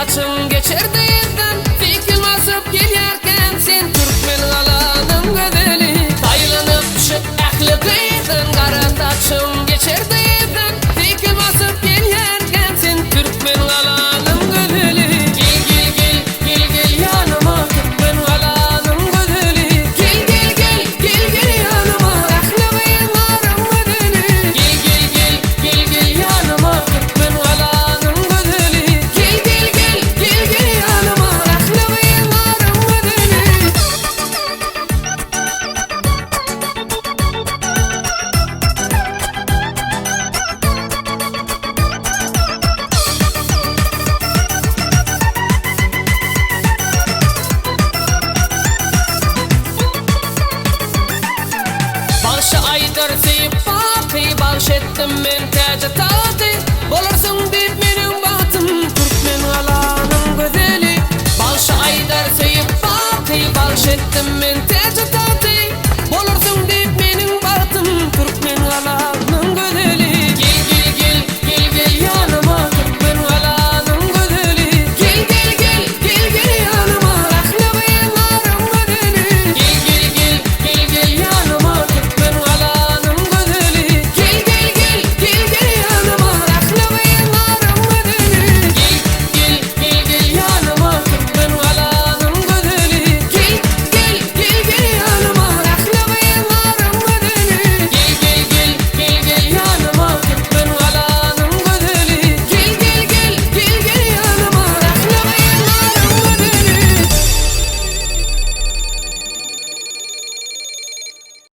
saçım geçerdi yerden, fikrim asıp gelirken sen Türkmen alanım güzeli. Taylanıp düşüp aklı kıydın, kara saçım geçerdi yerden, fikrim asıp gelirken sen Türkmen alanım güzeli. Gel gel gel gel gel yanıma Türkmen alanım güzeli. Gel gel gel gel gel yanıma aklı kıydın güzeli. Gel gel gel gel gel yanıma Türkmen alanım güzeli. Gel gel gel gel gel yanıma aklı kıydın güzeli. Bağışı aydır seyip bakı, bağış ettim men təcə tadı. Bolarsın deyip menin batım, Türkmen alanım güzeli. Bağışı aydır seyip bakı, bağış ettim men təcə tadı.